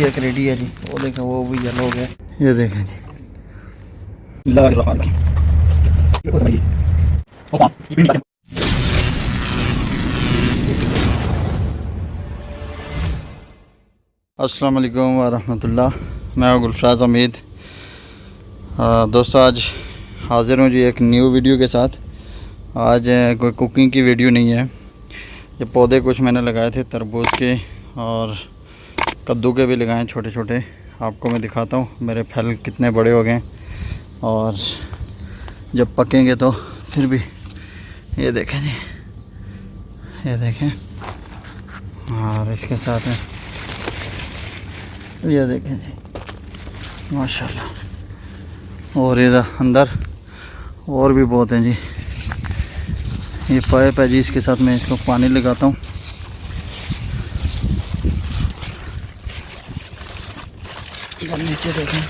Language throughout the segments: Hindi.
एक रेडी है जी, वो देखें वो भी येलो हो गया। ये देखें जी, अस्सलाम वालेकुम वरहमतुल्लाह। मैं हूं गुलफराज हमीद। दोस्तों आज हाज़िर हूं जी एक न्यू वीडियो के साथ। आज कोई कुकिंग की वीडियो नहीं है। ये पौधे कुछ मैंने लगाए थे तरबूज के और कद्दू के भी लगाए छोटे छोटे। आपको मैं दिखाता हूँ मेरे फल कितने बड़े हो गए और जब पकेंगे तो फिर भी। ये देखें जी, ये देखें। और इसके साथ में ये देखें जी माशाल्लाह। और इधर अंदर और भी बहुत हैं जी। ये पाइप है जी, इसके साथ मैं इसको पानी लगाता हूँ। इधर नीचे देखें,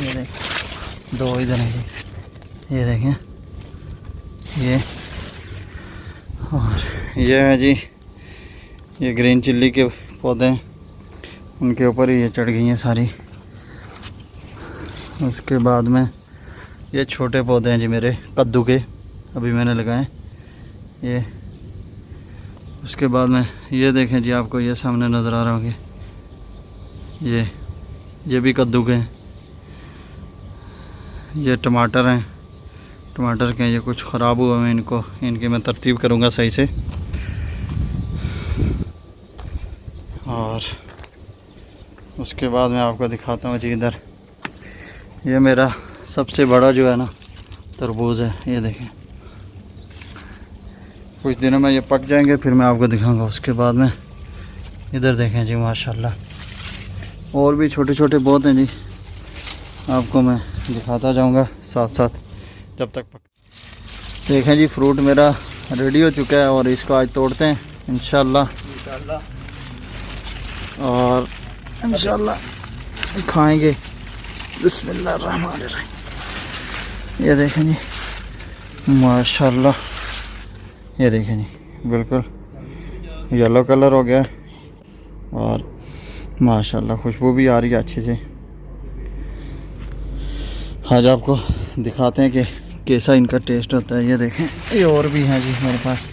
ये देखें दो इधर हैं जी, ये देखें ये। और ये है जी ये ग्रीन चिल्ली के पौधे हैं, उनके ऊपर ही ये चढ़ गई हैं सारी। उसके बाद में ये छोटे पौधे हैं जी मेरे कद्दू के, अभी मैंने लगाए ये। उसके बाद में ये देखें जी, आपको ये सामने नज़र आ रहे होंगे, ये भी कद्दू के हैं। ये टमाटर हैं, टमाटर के ये कुछ ख़राब हुआ है, इनकी मैं तरतीब करूँगा सही से। और उसके बाद मैं आपको दिखाता हूँ जी, इधर ये मेरा सबसे बड़ा जो है ना तरबूज है। ये देखें कुछ दिनों में ये पक जाएंगे, फिर मैं आपको दिखाऊंगा। उसके बाद में इधर देखें जी माशाल्लाह, और भी छोटे छोटे बहुत हैं जी, आपको मैं दिखाता जाऊंगा साथ साथ जब तक पक। देखें जी फ्रूट मेरा रेडी हो चुका है और इसको आज तोड़ते हैं इंशाल्लाह और इंशाल्लाह खाएंगे। बिस्मिल्लाहिर्रहमानिर्रहीम। ये देखें जी माशाल्लाह, ये देखें जी बिल्कुल येलो कलर हो गया और माशाल्लाह खुशबू भी आ रही है अच्छी से। आज आपको दिखाते हैं कि कैसा इनका टेस्ट होता है। ये देखें ये और भी हैं जी मेरे पास,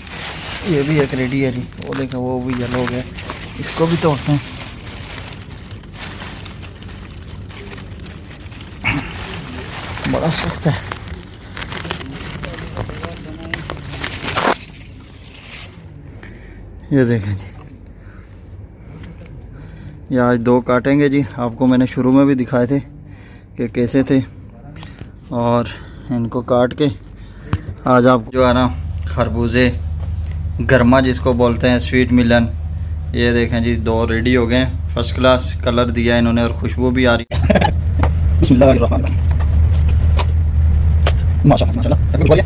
ये भी एक रेडी है जी, वो देखें वो भी येलो हो गया। इसको भी तोड़ते हैं। बड़ा सख्त है। ये देखें जी, ये आज दो काटेंगे जी। आपको मैंने शुरू में भी दिखाए थे कि कैसे थे, और इनको काट के आज आपको जो है ना खरबूजे गर्मा जिसको बोलते हैं, स्वीट मिलन, ये देखें जी दो रेडी हो गए। फर्स्ट क्लास कलर दिया इन्होंने और खुशबू भी आ रही है। बिस्मिल्लाहिर्रहमानिर्रहीम। माशाल्लाह माशाल्लाह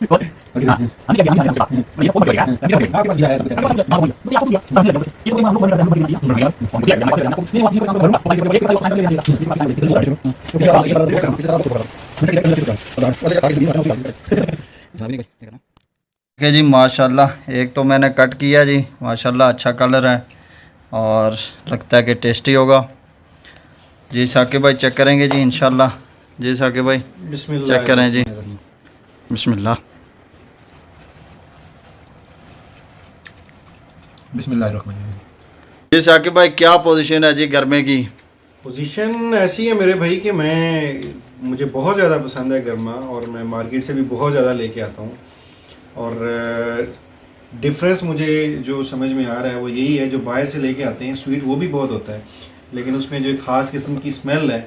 ठीक है जी, माशाल्लाह एक तो मैंने कट किया जी, माशाल्लाह अच्छा कलर है और लगता है कि टेस्टी होगा जी। साकिब भाई चेक करेंगे जी इंशाल्लाह। जी साकिब भाई चेक करें जी, बिस्मिल्लाह। बिस्मिल्लाहिर्रहमानिर्रहीम। जी साकिब भाई क्या पोजीशन है जी गरमे की? पोजीशन ऐसी है मेरे भाई कि मुझे बहुत ज़्यादा पसंद है गरमा, और मैं मार्केट से भी बहुत ज़्यादा लेके आता हूँ। और डिफरेंस मुझे जो समझ में आ रहा है वो यही है, जो बाहर से लेके आते हैं स्वीट वो भी बहुत होता है, लेकिन उसमें जो ख़ास किस्म की स्मेल है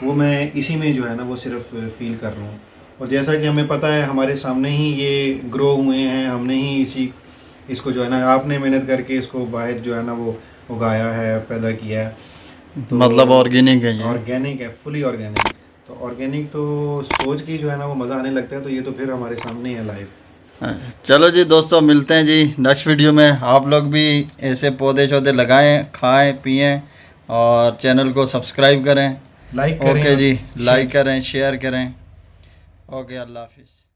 वो मैं इसी में जो है ना वो सिर्फ फील कर रहा हूँ। और जैसा कि हमें पता है, हमारे सामने ही ये ग्रो हुए हैं, हमने ही इसको जो है ना, आपने मेहनत करके इसको बाहर जो है ना वो उगाया है, पैदा किया है। तो मतलब ऑर्गेनिक है ये? ऑर्गेनिक है, फुली ऑर्गेनिक। तो ऑर्गेनिक तो सोच के जो है ना वो मज़ा आने लगता है, तो ये तो फिर हमारे सामने है लाइव। चलो जी दोस्तों, मिलते हैं जी नेक्स्ट वीडियो में। आप लोग भी ऐसे पौधे शौधे लगाएं, खाएं पिएं और चैनल को सब्सक्राइब करें, लाइक करें। ओके जी, लाइक करें, शेयर करें। ओके, अल्लाह हाफिज़।